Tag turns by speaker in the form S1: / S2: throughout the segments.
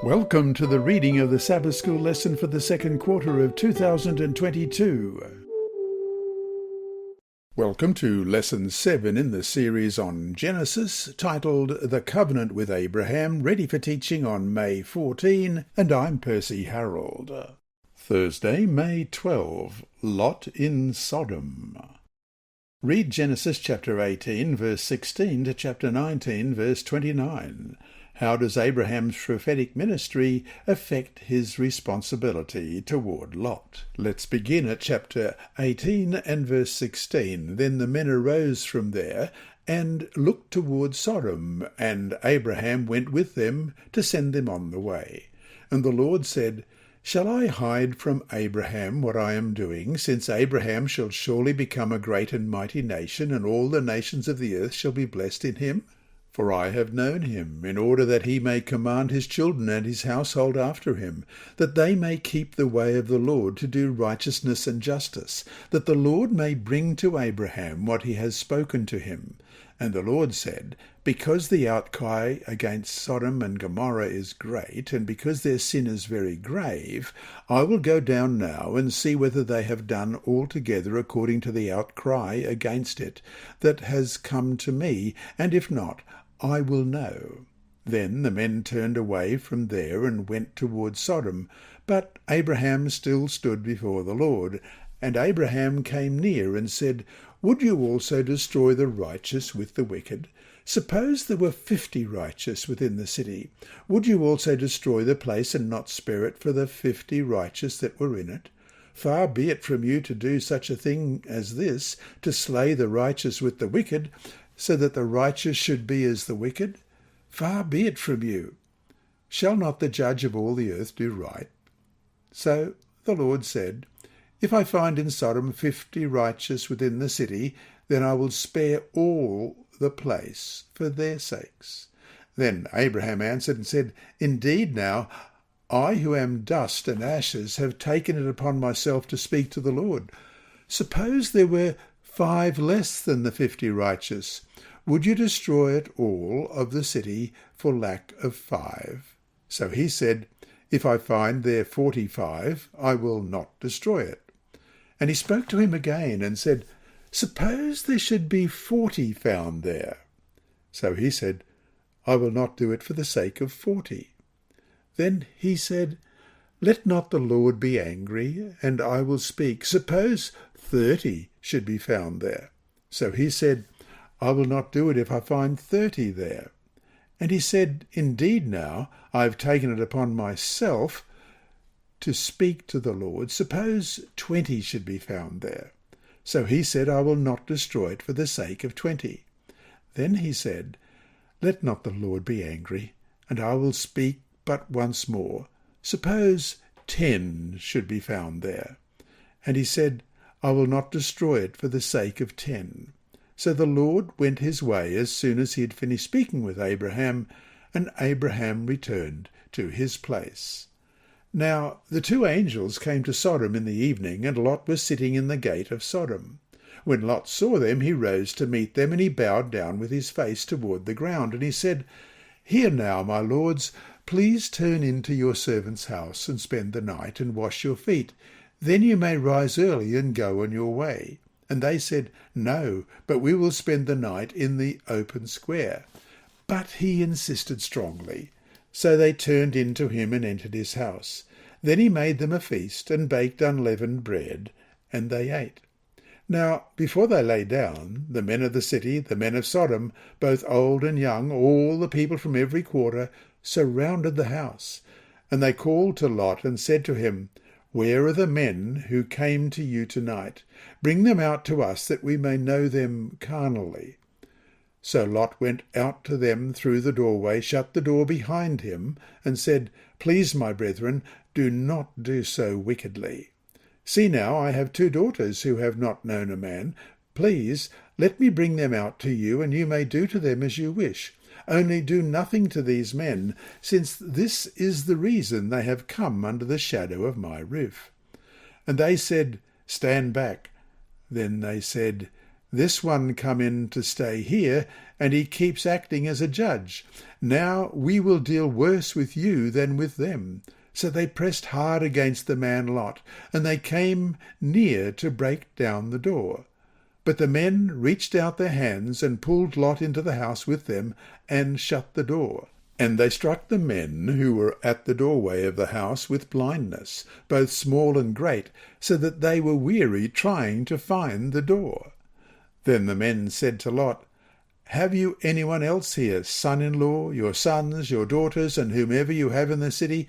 S1: Welcome to the reading of the Sabbath School lesson for the second quarter of 2022. Welcome to Lesson 7 in the series on Genesis, titled The Covenant with Abraham, ready for teaching on May 14, and I'm Percy Harrold. Thursday, May 12, Lot in Sodom. Read Genesis chapter 18, verse 16 to chapter 19, verse 29. How does Abraham's prophetic ministry affect his responsibility toward Lot? Let's begin at chapter 18 and verse 16. Then the men arose from there and looked toward Sodom, and Abraham went with them to send them on the way. And the Lord said, Shall I hide from Abraham what I am doing, since Abraham shall surely become a great and mighty nation, and all the nations of the earth shall be blessed in him? For I have known him, in order that he may command his children and his household after him, that they may keep the way of the Lord to do righteousness and justice, that the Lord may bring to Abraham what he has spoken to him. And the Lord said, Because the outcry against Sodom and Gomorrah is great, and because their sin is very grave, I will go down now and see whether they have done altogether according to the outcry against it that has come to me, and if not, I will know. Then the men turned away from there and went toward Sodom, but Abraham still stood before the Lord. And Abraham came near and said, Would you also destroy the righteous with the wicked? Suppose there were 50 righteous within the city. Would you also destroy the place and not spare it for the 50 righteous that were in it? Far be it from you to do such a thing as this, to slay the righteous with the wicked, so that the righteous should be as the wicked? Far be it from you. Shall not the judge of all the earth do right? So the Lord said, If I find in Sodom 50 righteous within the city, then I will spare all the place for their sakes. Then Abraham answered and said, Indeed now, I who am dust and ashes have taken it upon myself to speak to the Lord. Suppose there were 5 less than the 50 righteous. Would you destroy it all of the city for lack of 5? So he said, If I find there 45, I will not destroy it. And he spoke to him again and said, Suppose there should be 40 found there. So he said, I will not do it for the sake of 40. Then he said, Let not the Lord be angry, and I will speak. Suppose 30 should be found there. So he said, I will not do it if I find 30 there. And he said, Indeed now, I have taken it upon myself to speak to the Lord. Suppose 20 should be found there. So he said, I will not destroy it for the sake of 20. Then he said, Let not the Lord be angry, and I will speak but once more. Suppose 10 should be found there. And he said, I will not destroy it for the sake of 10. So the Lord went his way as soon as he had finished speaking with Abraham, and Abraham returned to his place. Now the 2 angels came to Sodom in the evening, and Lot was sitting in the gate of Sodom. When Lot saw them, he rose to meet them, and he bowed down with his face toward the ground, and he said, Here now, my lords, please turn into your servant's house and spend the night and wash your feet. Then you may rise early and go on your way. And they said, No, but we will spend the night in the open square. But he insisted strongly. So they turned in to him and entered his house. Then he made them a feast and baked unleavened bread, and they ate. Now, before they lay down, the men of the city, the men of Sodom, both old and young, all the people from every quarter, surrounded the house. And they called to Lot and said to him, Where are the men who came to you tonight? Bring them out to us, that we may know them carnally. So Lot went out to them through the doorway, shut the door behind him, and said, Please, my brethren, do not do so wickedly. See now, I have 2 daughters who have not known a man. Please, let me bring them out to you, and you may do to them as you wish. Only do nothing to these men, since this is the reason they have come under the shadow of my roof. And they said, Stand back. Then they said, This one come in to stay here, and he keeps acting as a judge. Now we will deal worse with you than with them." So they pressed hard against the man Lot, and they came near to break down the door. But the men reached out their hands and pulled Lot into the house with them and shut the door. And they struck the men who were at the doorway of the house with blindness, both small and great, so that they were weary trying to find the door. Then the men said to Lot, "Have you anyone else here, son-in-law, your sons, your daughters, and whomever you have in the city?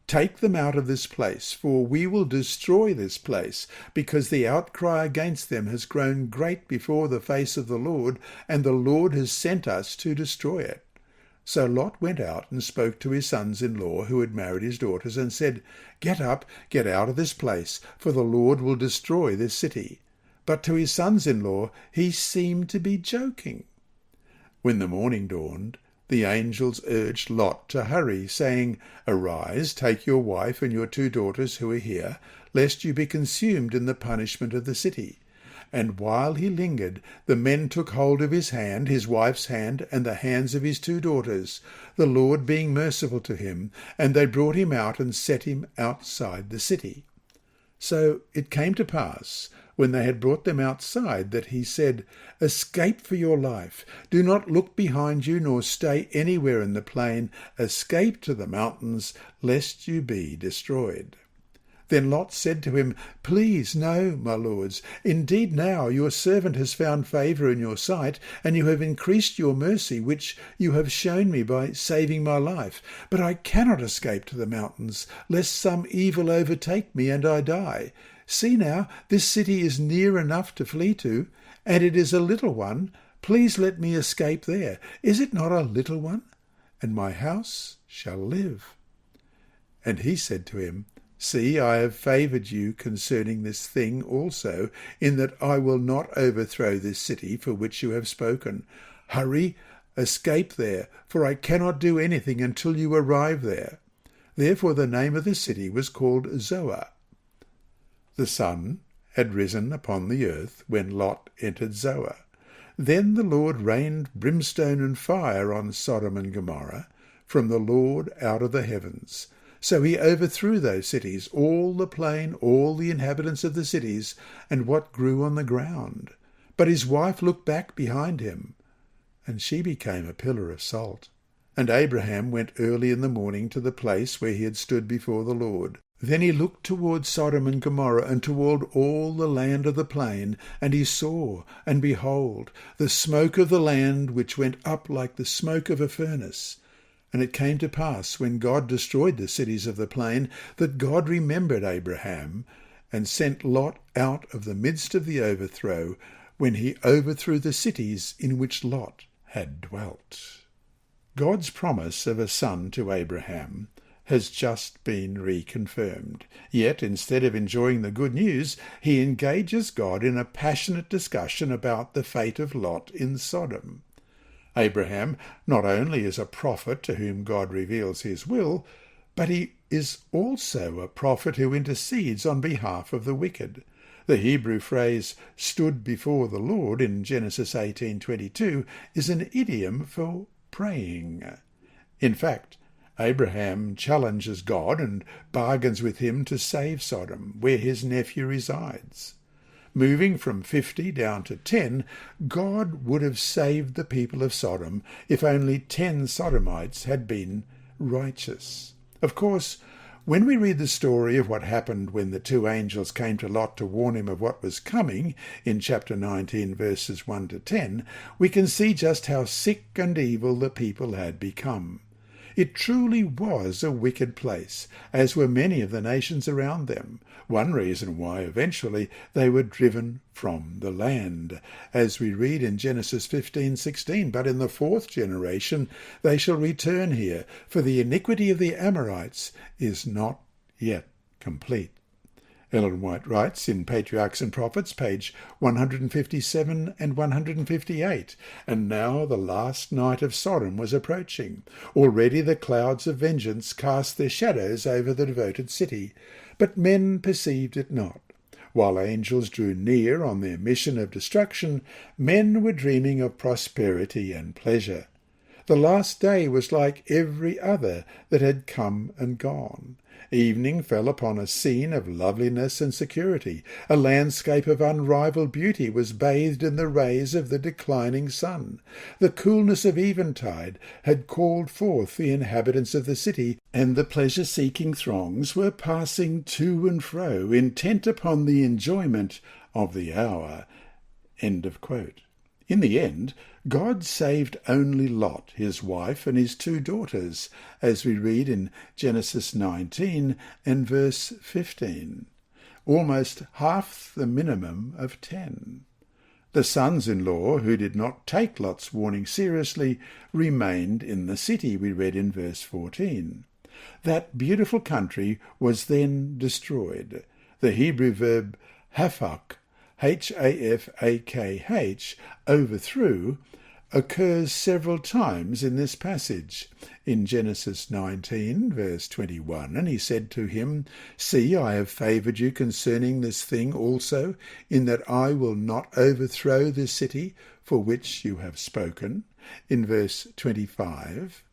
S1: Take them out of this place, for we will destroy this place, because the outcry against them has grown great before the face of the Lord, and the Lord has sent us to destroy it." So Lot went out and spoke to his sons-in-law who had married his daughters, and said, "Get up, get out of this place, for the Lord will destroy this city." But to his sons-in-law he seemed to be joking. When the morning dawned, the angels urged Lot to hurry, saying, "Arise, take your wife and your 2 daughters who are here, lest you be consumed in the punishment of the city." And while he lingered, the men took hold of his hand, his wife's hand, and the hands of his 2 daughters, the Lord being merciful to him, and they brought him out and set him outside the city. So it came to pass, when they had brought them outside, that he said, "Escape for your life. Do not look behind you, nor stay anywhere in the plain. Escape to the mountains, lest you be destroyed." Then Lot said to him, "Please, no, my lords. Indeed now your servant has found favour in your sight, and you have increased your mercy, which you have shown me by saving my life. But I cannot escape to the mountains, lest some evil overtake me and I die. See now, this city is near enough to flee to, and it is a little one. Please let me escape there. Is it not a little one? And my house shall live." And he said to him, "See, I have favoured you concerning this thing also, in that I will not overthrow this city for which you have spoken. Hurry, escape there, for I cannot do anything until you arrive there." Therefore the name of the city was called Zoar. The sun had risen upon the earth when Lot entered Zoar. Then the Lord rained brimstone and fire on Sodom and Gomorrah from the Lord out of the heavens. So he overthrew those cities, all the plain, all the inhabitants of the cities, and what grew on the ground. But his wife looked back behind him, and she became a pillar of salt. And Abraham went early in the morning to the place where he had stood before the Lord. Then he looked toward Sodom and Gomorrah, and toward all the land of the plain, and he saw, and behold, the smoke of the land which went up like the smoke of a furnace. And it came to pass, when God destroyed the cities of the plain, that God remembered Abraham, and sent Lot out of the midst of the overthrow, when he overthrew the cities in which Lot had dwelt. God's promise of a son to Abraham has just been reconfirmed. Yet, instead of enjoying the good news, he engages God in a passionate discussion about the fate of Lot in Sodom. Abraham not only is a prophet to whom God reveals his will, but he is also a prophet who intercedes on behalf of the wicked. The Hebrew phrase "stood before the Lord" in Genesis 18:22 is an idiom for praying. In fact, Abraham challenges God and bargains with him to save Sodom, where his nephew resides. Moving from 50 down to 10, God would have saved the people of Sodom if only 10 Sodomites had been righteous. Of course, when we read the story of what happened when the 2 angels came to Lot to warn him of what was coming, in chapter 19, verses 1 to 10, we can see just how sick and evil the people had become. It truly was a wicked place, as were many of the nations around them. One reason why eventually they were driven from the land, as we read in Genesis 15:16, "But in the 4th generation they shall return here, for the iniquity of the Amorites is not yet complete." Ellen White writes in Patriarchs and Prophets, page 157 and 158, "And now the last night of Sodom was approaching. Already the clouds of vengeance cast their shadows over the devoted city, but men perceived it not. While angels drew near on their mission of destruction, men were dreaming of prosperity and pleasure. The last day was like every other that had come and gone. Evening fell upon a scene of loveliness and security. A landscape of unrivalled beauty was bathed in the rays of the declining sun. The coolness of eventide had called forth the inhabitants of the city, and the pleasure-seeking throngs were passing to and fro, intent upon the enjoyment of the hour. End of quote. In the end, God saved only Lot, his wife, and his 2 daughters, as we read in Genesis 19 and verse 15, almost half the minimum of 10. The sons-in-law, who did not take Lot's warning seriously, remained in the city, we read in verse 14. That beautiful country was then destroyed. The Hebrew verb hafak, H-A-F-A-K-H, overthrew, occurs several times in this passage. In Genesis 19, verse 21, and he said to him, See, I have favoured you concerning this thing also, in that I will not overthrow this city for which you have spoken. In verse 25,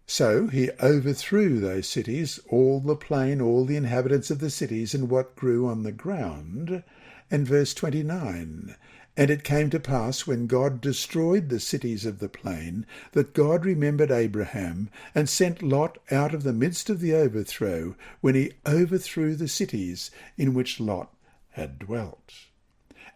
S1: so he overthrew those cities, all the plain, all the inhabitants of the cities, and what grew on the ground. And verse 29, and it came to pass, when God destroyed the cities of the plain, that God remembered Abraham, and sent Lot out of the midst of the overthrow, when he overthrew the cities in which Lot had dwelt,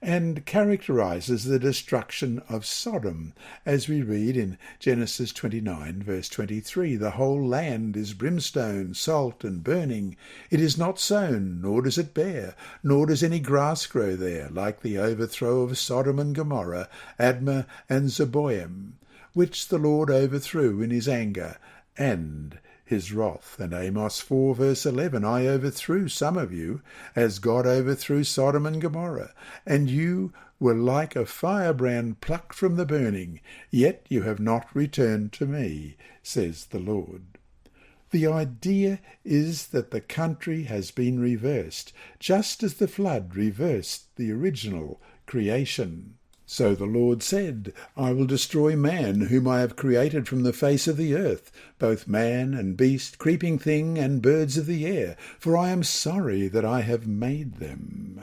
S1: and characterizes the destruction of Sodom, as we read in Genesis 29, verse 23, The whole land is brimstone, salt, and burning. It is not sown, nor does it bear, nor does any grass grow there, like the overthrow of Sodom and Gomorrah, Admah and Zeboim, which the Lord overthrew in his anger and his wrath. And Amos 4 verse 11, I overthrew some of you, as God overthrew Sodom and Gomorrah, and you were like a firebrand plucked from the burning, yet you have not returned to me, says the Lord. The idea is that the country has been reversed, just as the flood reversed the original creation. So the Lord said, I will destroy man, whom I have created from the face of the earth, both man and beast, creeping thing, and birds of the air, for I am sorry that I have made them.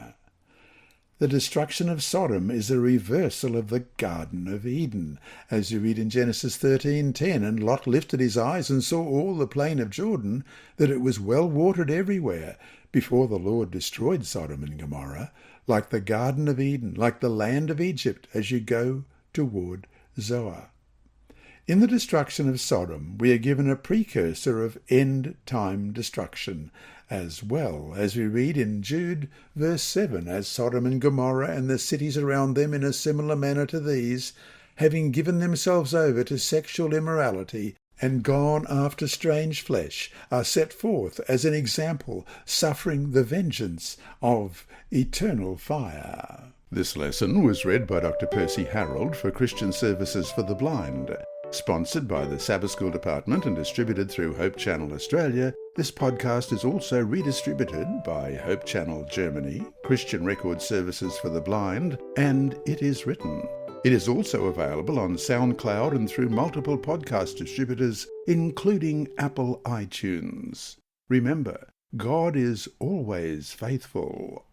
S1: The destruction of Sodom is a reversal of the Garden of Eden, as you read in Genesis 13:10, and Lot lifted his eyes and saw all the plain of Jordan, that it was well watered everywhere, before the Lord destroyed Sodom and Gomorrah, like the Garden of Eden, like the land of Egypt, as you go toward Zoar. In the destruction of Sodom, we are given a precursor of end-time destruction, as well, as we read in Jude, verse 7, as Sodom and Gomorrah and the cities around them in a similar manner to these, having given themselves over to sexual immorality and gone after strange flesh, are set forth as an example, suffering the vengeance of eternal fire. This lesson was read by Dr. Percy Harrold for Christian Services for the Blind. Sponsored by the Sabbath School Department and distributed through Hope Channel Australia, this podcast is also redistributed by Hope Channel Germany, Christian Record Services for the Blind, and It Is Written. It is also available on SoundCloud and through multiple podcast distributors, including Apple iTunes. Remember, God is always faithful.